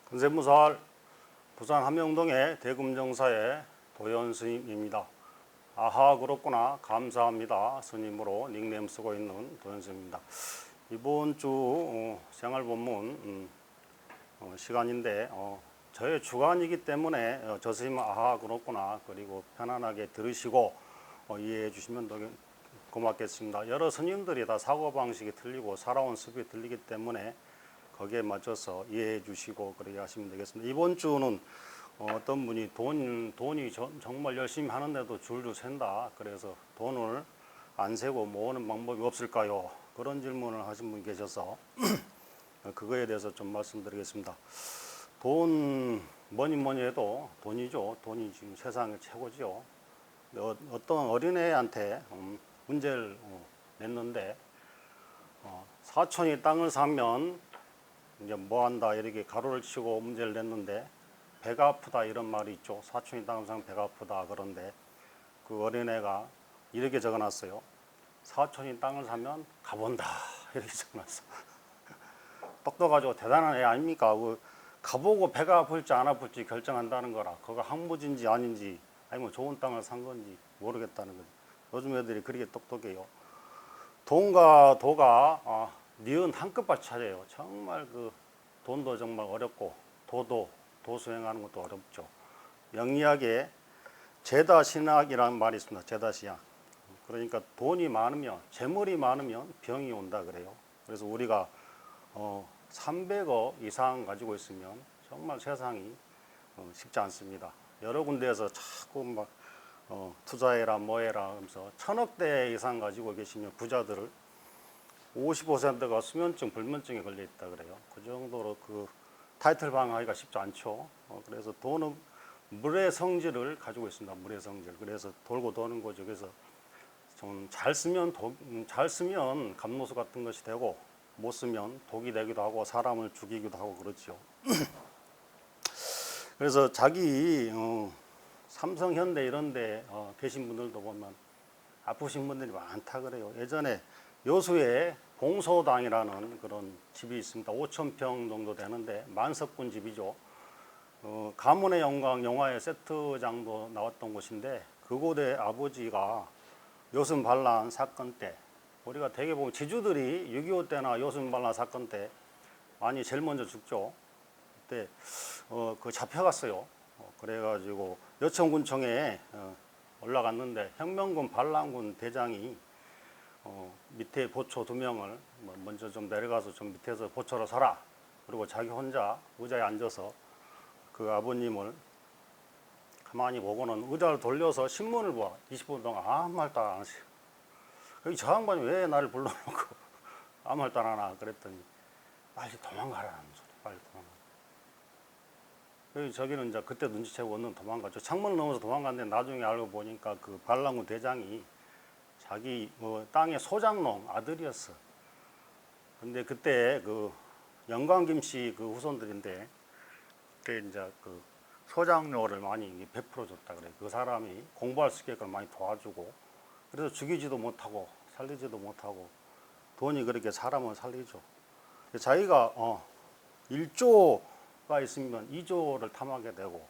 근세무살 부산 함영동의 대금정사의 도현 스님입니다. 아하 그렇구나 감사합니다 스님으로 닉네임 쓰고 있는 도현 스님입니다. 이번 주 생활본문 시간인데 저의 주간이기 때문에 저 스님은 아하 그렇구나 그리고 편안하게 들으시고 이해해 주시면 고맙겠습니다. 여러 스님들이 다 사고방식이 틀리고 살아온 습이 틀리기 때문에 거기에 맞춰서 이해해 주시고 그렇게 하시면 되겠습니다. 이번 주는 어떤 분이 돈이 정말 열심히 하는데도 줄줄 샌다. 그래서 돈을 안 세고 모으는 방법이 없을까요? 그런 질문을 하신 분이 계셔서 그거에 대해서 좀 말씀드리겠습니다. 돈 뭐니 해도 돈이죠. 돈이 지금 세상의 최고지요. 어떤 어린애한테 문제를 냈는데 사촌이 땅을 사면 이제 뭐 한다 이렇게 가로를 치고 문제를 냈는데 배가 아프다 이런 말이 있죠. 사촌이 땅을 사면 배가 아프다. 그런데 그 어린애가 이렇게 적어놨어요. 사촌이 땅을 사면 가본다 이렇게 적어놨어. 똑똑하죠. 대단한 애 아닙니까? 가보고 배가 아플지 안 아플지 결정한다는 거라. 그거 항무지인지 아닌지 아니면 좋은 땅을 산 건지 모르겠다는 거죠. 요즘 애들이 그렇게 똑똑해요. 돈과 도가 니은 한끗밭 차이예요. 정말 돈도 정말 어렵고 도 수행하는 것도 어렵죠. 영리하게 제다신학이라는 말이 있습니다. 제다신학. 그러니까 돈이 많으면 재물이 많으면 병이 온다 그래요. 그래서 우리가 300억 이상 가지고 있으면 정말 세상이 쉽지 않습니다. 여러 군데에서 자꾸 막 투자해라 뭐해라 하면서 1000억대 이상 가지고 계시면 부자들을 50%가 수면증, 불면증에 걸려 있다 그래요. 그 정도로 타이틀 방어하기가 쉽지 않죠. 그래서 돈은 물의 성질을 가지고 있습니다. 물의 성질. 그래서 돌고 도는 거죠. 그래서 좀 잘 쓰면 감로수 같은 것이 되고 못 쓰면 독이 되기도 하고 사람을 죽이기도 하고 그렇죠. 그래서 자기 삼성, 현대 이런 데 계신 분들도 보면 아프신 분들이 많다 그래요. 예전에 여수에 봉소당이라는 그런 집이 있습니다. 5,000평 정도 되는데 만석군 집이죠. 가문의 영광 영화의 세트장도 나왔던 곳인데 그곳에 아버지가 요순 반란 사건 때 우리가 대개 보면 지주들이 6.25 때나 요순 반란 사건 때 많이 제일 먼저 죽죠. 그때 잡혀갔어요. 그래가지고 여천군청에 올라갔는데 혁명군 반란군 대장이 밑에 보초 2명을 먼저 좀 내려가서 좀 밑에서 보초로 서라. 그리고 자기 혼자 의자에 앉아서 그 아버님을 가만히 보고는 의자를 돌려서 신문을 봐. 20분 동안 아무 말도 안 하세요. 저 양반이 왜 나를 불러놓고 아무 말도 안 하나 그랬더니 빨리 도망가라는 소리. 빨리 도망가. 저기는 이제 그때 눈치채고 얻는 도망갔죠. 창문을 넘어서 도망갔는데 나중에 알고 보니까 그 반란군 대장이 자기 땅의 소장농 아들이었어. 근데 그때 영광김 씨 후손들인데 그때 이제 소장료를 많이 베풀어 줬다 그래. 그 사람이 공부할 수 있게끔 많이 도와주고 그래서 죽이지도 못하고 살리지도 못하고 돈이 그렇게 사람을 살리죠. 자기가 1조가 있으면 2조를 탐하게 되고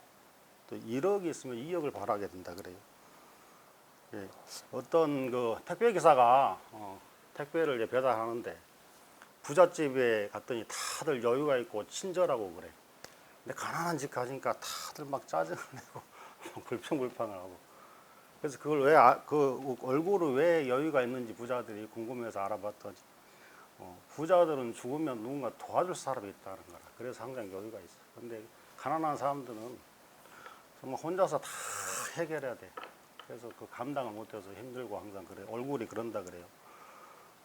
또 1억이 있으면 2억을 바라게 된다 그래요. 예, 어떤 택배 기사가 택배를 배달하는데 부잣집에 갔더니 다들 여유가 있고 친절하고 그래. 근데 가난한 집 가니까 다들 막 짜증을 내고 불평불판을 하고. 그래서 그걸 얼굴을 왜 여유가 있는지 부자들이 궁금해서 알아봤더니 부자들은 죽으면 누군가 도와줄 사람이 있다는 거라. 그래서 항상 여유가 있어. 근데 가난한 사람들은 정말 혼자서 다 해결해야 돼. 그래서 감당을 못해서 힘들고 항상 그래. 얼굴이 그런다 그래요.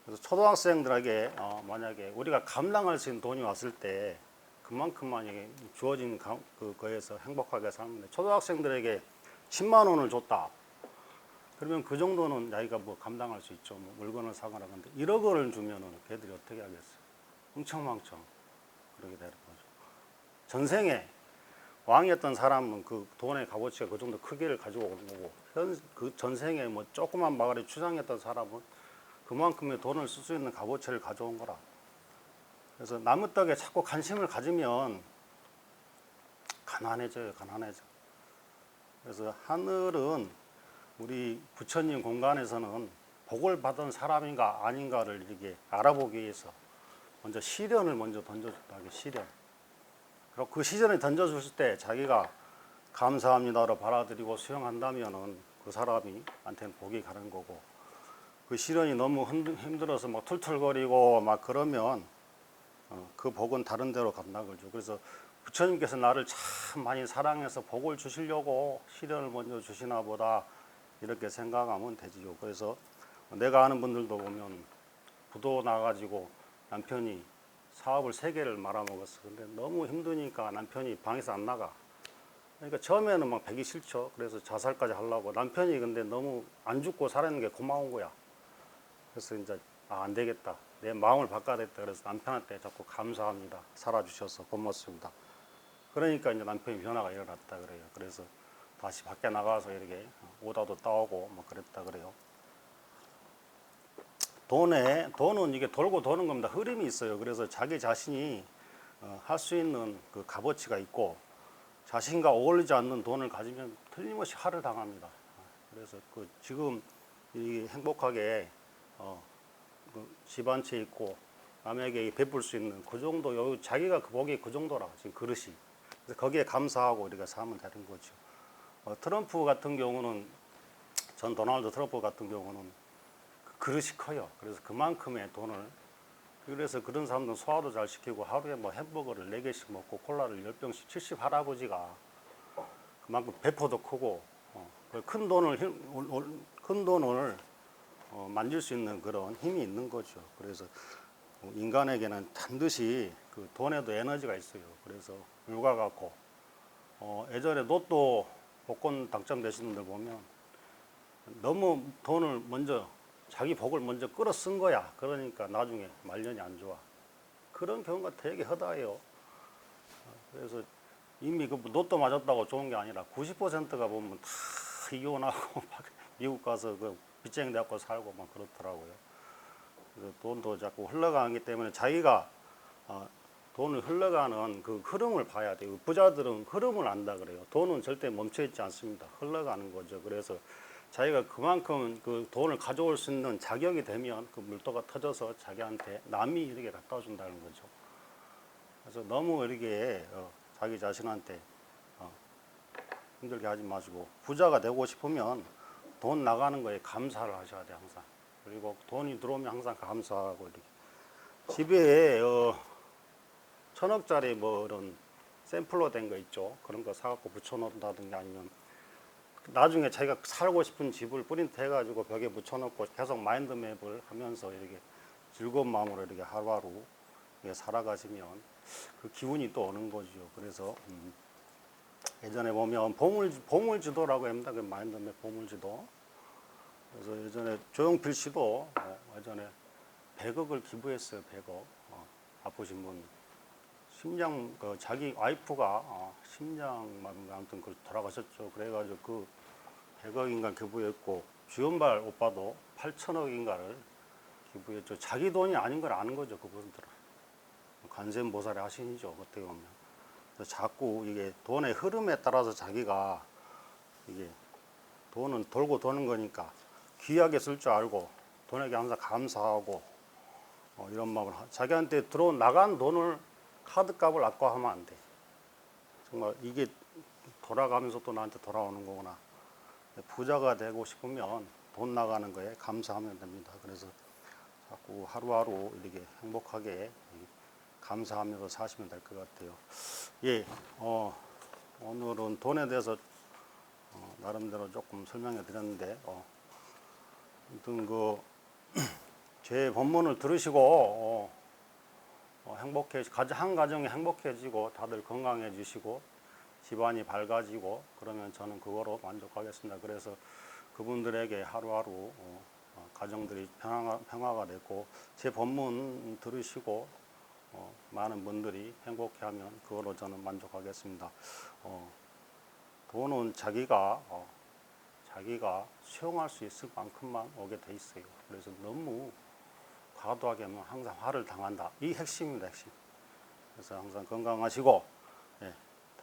그래서 초등학생들에게 만약에 우리가 감당할 수 있는 돈이 왔을 때 그만큼 만약에 주어진 거에서 행복하게 사는데 초등학생들에게 10만 원을 줬다. 그러면 그 정도는 자기가 감당할 수 있죠. 물건을 사거나 근데 1억 원을 주면은 걔들이 어떻게 하겠어요? 흥청망청 그렇게 되는 거죠. 전생에 왕이었던 사람은 그 돈의 값어치가 그 정도 크기를 가지고 오는 거고 그 전생에 조그만 마을에 추장했던 사람은 그만큼의 돈을 쓸 수 있는 값어치를 가져온 거라. 그래서 남의 떡에 자꾸 관심을 가지면 가난해져요, 가난해져. 그래서 하늘은 우리 부처님 공간에서는 복을 받은 사람인가 아닌가를 이렇게 알아보기 위해서 먼저 시련을 먼저 던져준다. 시련. 그리고 그 시련을 던져줬을 때 자기가 감사합니다로 받아들이고 수용한다면은 그 사람이한테는 복이 가는 거고, 그 시련이 너무 힘들어서 막 툴툴거리고 막 그러면 그 복은 다른 데로 간다 그러죠. 그래서 부처님께서 나를 참 많이 사랑해서 복을 주시려고 시련을 먼저 주시나 보다, 이렇게 생각하면 되지요. 그래서 내가 아는 분들도 보면 부도 나가지고 남편이 사업을 3개를 말아먹었어. 근데 너무 힘드니까 남편이 방에서 안 나가. 그러니까 처음에는 막 배기 싫죠. 그래서 자살까지 하려고. 남편이 근데 너무 안 죽고 살아있는 게 고마운 거야. 그래서 이제 안 되겠다. 내 마음을 바꿔야겠다. 그래서 남편한테 자꾸 감사합니다. 살아주셔서 고맙습니다. 그러니까 이제 남편이 변화가 일어났다 그래요. 그래서 다시 밖에 나가서 이렇게 오다도 따오고 뭐 그랬다 그래요. 돈은 이게 돌고 도는 겁니다. 흐름이 있어요. 그래서 자기 자신이 할 수 있는 그 값어치가 있고, 자신과 어울리지 않는 돈을 가지면 틀림없이 화를 당합니다. 그래서 그 지금 이 행복하게 집 한 채 있고 남에게 베풀 수 있는 그 정도, 자기가 그 복이 그 정도라 지금 그릇이. 그래서 거기에 감사하고 이렇게 살면 되는 거죠. 트럼프 같은 경우는, 전 도널드 트럼프 같은 경우는 그 그릇이 커요. 그래서 그만큼의 돈을, 그래서 그런 사람들은 소화도 잘 시키고 하루에 뭐 햄버거를 4개씩 먹고 콜라를 10병씩 70 할아버지가 그만큼 배포도 크고 큰 돈을 만질 수 있는 그런 힘이 있는 거죠. 그래서 인간에게는 반드시 그 돈에도 에너지가 있어요. 그래서 물과 같고, 예전에 로또 복권 당첨되신 분들 보면 너무 돈을 먼저, 자기 복을 먼저 끌어 쓴 거야. 그러니까 나중에 말년이 안 좋아. 그런 경우가 되게 허다해요. 그래서 이미 그 로또 맞았다고 좋은 게 아니라 90%가 보면 다 이혼하고 미국 가서 그 빚쟁이 돼갖고 살고 막 그렇더라고요. 그래서 돈도 자꾸 흘러가기 때문에 자기가 돈을 흘러가는 그 흐름을 봐야 돼요. 부자들은 흐름을 안다 그래요. 돈은 절대 멈춰 있지 않습니다. 흘러가는 거죠. 그래서 자기가 그만큼 그 돈을 가져올 수 있는 자격이 되면 그 물도가 터져서 자기한테 남이 이렇게 갖다 준다는 거죠. 그래서 너무 이렇게 자기 자신한테 힘들게 하지 마시고, 부자가 되고 싶으면 돈 나가는 거에 감사를 하셔야 돼요, 항상. 그리고 돈이 들어오면 항상 감사하고, 이렇게 집에 1,000억짜리 뭐 이런 샘플로 된 거 있죠. 그런 거 사갖고 붙여놓는다든지, 아니면 나중에 자기가 살고 싶은 집을 프린트 해가지고 벽에 붙여놓고 계속 마인드맵을 하면서 이렇게 즐거운 마음으로 이렇게 하루하루 이렇게 살아가시면 그 기운이 또 오는 거죠. 그래서 예전에 보면 보물지도라고 합니다. 그 마인드맵 보물지도. 그래서 예전에 조용필 씨도 예전에 100억을 기부했어요. 100억. 아프신 분. 심장, 자기 와이프가 심장 아무튼 그 돌아가셨죠. 그래가지고 그 100억인가 기부했고, 주연발 오빠도 8천억인가를 기부했죠. 자기 돈이 아닌 걸 아는 거죠, 그분들은. 관세음보살의 하신이죠, 어떻게 보면. 그래서 자꾸 이게 돈의 흐름에 따라서 자기가, 이게 돈은 돌고 도는 거니까 귀하게 쓸 줄 알고 돈에게 항상 감사하고 이런 마음을, 자기한테 나간 돈을 카드값을 아까워하면 안 돼. 정말 이게 돌아가면서 또 나한테 돌아오는 거구나. 부자가 되고 싶으면 돈 나가는 거에 감사하면 됩니다. 그래서 자꾸 하루하루 이렇게 행복하게 감사하면서 사시면 될 것 같아요. 예, 오늘은 돈에 대해서 나름대로 조금 설명해 드렸는데, 아무튼 제 본문을 들으시고 한 가정이 행복해지고 다들 건강해지시고 집안이 밝아지고 그러면 저는 그거로 만족하겠습니다. 그래서 그분들에게 하루하루 가정들이 평화가 됐고, 제 본문 들으시고 많은 분들이 행복해하면 그거로 저는 만족하겠습니다. 돈은 자기가 수용할 수 있을 만큼만 오게 돼 있어요. 그래서 너무 과도하게 하면 항상 화를 당한다. 이 핵심입니다, 핵심. 그래서 항상 건강하시고, 예,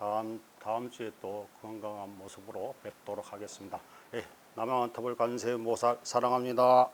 다음 주에 또 건강한 모습으로 뵙도록 하겠습니다. 예, 남양안 터벌 관세음보살 사랑합니다.